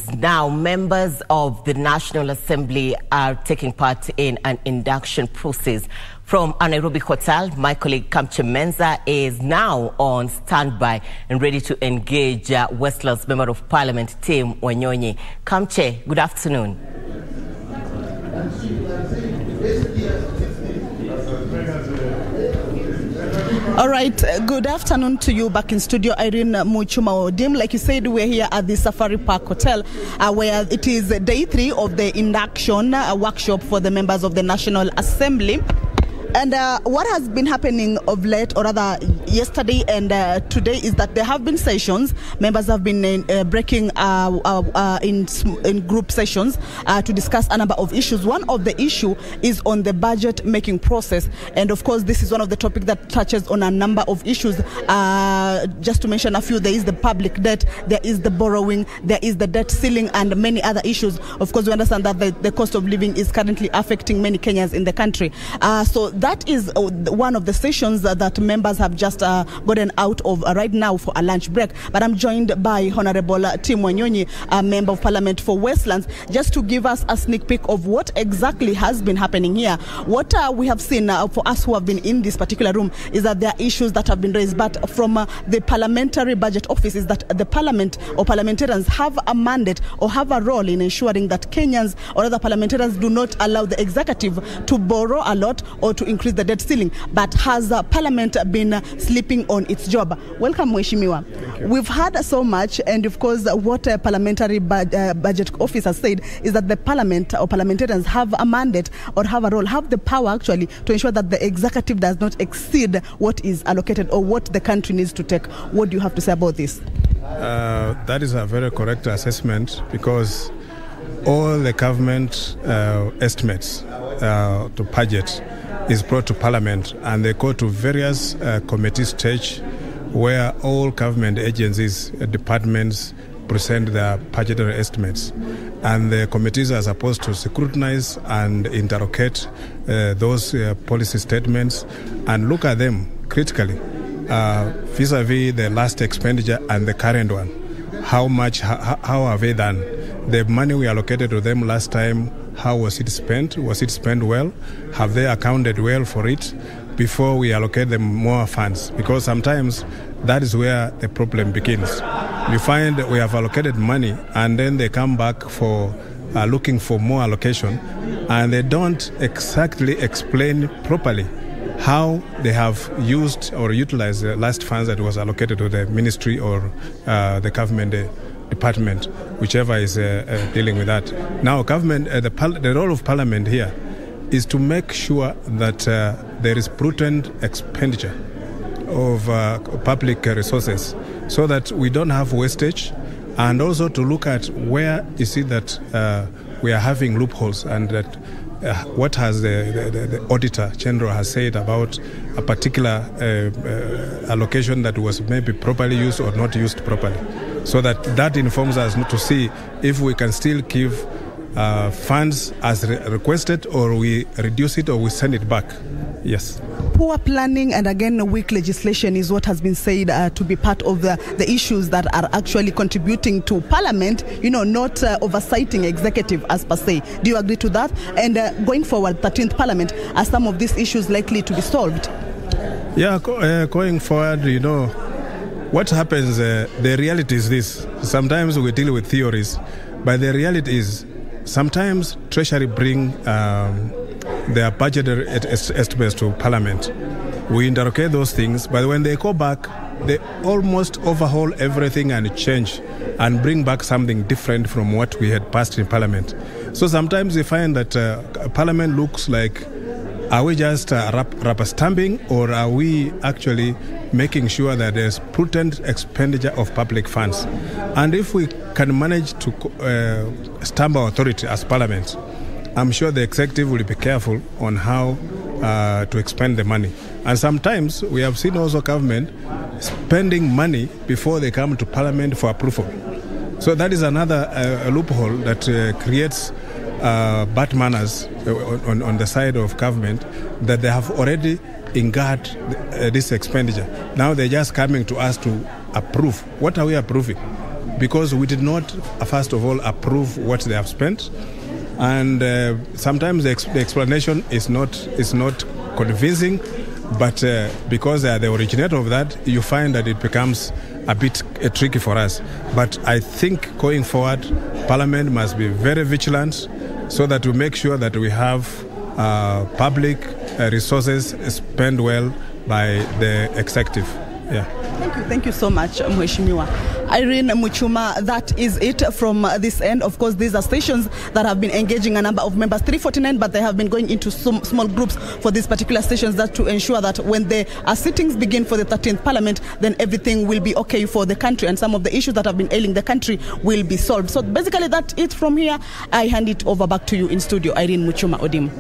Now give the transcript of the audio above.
Now, members of the National Assembly are taking part in an induction process. From our Nairobi hotel, my colleague Kamche Menza is now on standby and ready to engage Westlands Member of Parliament Tim Wanyonyi. Kamche, good afternoon. All right, good afternoon to you back in studio, Irene Muchuma Odim. Like you said, we're here at the Safari Park Hotel, where it is day 3 of the induction workshop for the members of the National Assembly. And what has been happening of late, or rather yesterday and today, is that there have been sessions. Members have been breaking in group sessions to discuss a number of issues. One of the issue is on the budget making process. And of course, this is one of the topics that touches on a number of issues. Just to mention a few, there is the public debt, there is the borrowing, there is the debt ceiling, and many other issues. Of course, we understand that the cost of living is currently affecting many Kenyans in the country. So that is one of the sessions that members have just gotten out of right now for a lunch break. But I'm joined by Honorable Tim Wanyonyi, a Member of Parliament for Westlands, just to give us a sneak peek of what exactly has been happening here. What we have seen for us who have been in this particular room is that there are issues that have been raised, but from the Parliamentary Budget Office is that the Parliament or parliamentarians have a mandate or have a role in ensuring that Kenyans or other parliamentarians do not allow the executive to borrow a lot or to increase the debt ceiling. But has Parliament been sleeping on its job? Welcome, Mheshimiwa. We've heard so much, and of course what a Parliamentary Budget Office has said is that the Parliament or parliamentarians have a mandate or have a role, have the power actually to ensure that the executive does not exceed what is allocated or what the country needs to take. What do you have to say about this? That is a very correct assessment, because all the government estimates to budget is brought to Parliament, and they go to various committee stage where all government agencies, departments present their budgetary estimates, and the committees are supposed to scrutinize and interrogate those policy statements and look at them critically vis-a-vis the last expenditure and the current one. How have they done? The money we allocated to them last time, how was it spent? Was it spent well? Have they accounted well for it before we allocate them more funds? Because sometimes that is where the problem begins. You find that we have allocated money and then they come back for looking for more allocation, and they don't exactly explain properly how they have used or utilized the last funds that was allocated to the ministry or the government department, whichever is dealing with that. Now, government, the role of Parliament here is to make sure that there is prudent expenditure of public resources, so that we don't have wastage, and also to look at where is it that we are having loopholes, and that what has the Auditor General has said about a particular allocation that was maybe properly used or not used properly, so that informs us to see if we can still give funds as requested, or we reduce it, or we send it back. Yes. Poor planning and again weak legislation is what has been said to be part of the issues that are actually contributing to Parliament, not oversighting executive as per se. Do you agree to that? And going forward, 13th Parliament, are some of these issues likely to be solved? Yeah, going forward, what happens, the reality is this. Sometimes we deal with theories, but the reality is sometimes Treasury bring their budgetary estimates to Parliament. We interrogate those things, but when they go back, they almost overhaul everything and change and bring back something different from what we had passed in Parliament. So sometimes we find that Parliament looks like, are we just rubber stamping, or are we actually making sure that there's prudent expenditure of public funds? And if we can manage to stamp our authority as Parliament, I'm sure the executive will be careful on how to expend the money. And sometimes we have seen also government spending money before they come to Parliament for approval. So that is another loophole that creates bad manners on the side of government, that they have already incurred this expenditure. Now they're just coming to us to approve. What are we approving? because we did not, first of all, approve what they have spent. And sometimes the explanation is not convincing, but because they are the originator of that, you find that it becomes a bit tricky for us. But I think going forward, Parliament must be very vigilant so that we make sure that we have public resources spent well by the executive. Yeah. Thank you so much, Mheshimiwa. Irene Muchuma, that is it from this end. Of course, these are stations that have been engaging a number of members, 349, but they have been going into some small groups for these particular stations, that to ensure that when the sittings begin for the 13th Parliament, then everything will be okay for the country and some of the issues that have been ailing the country will be solved. So basically that's it from here. I hand it over back to you in studio, Irene Muchuma Odim.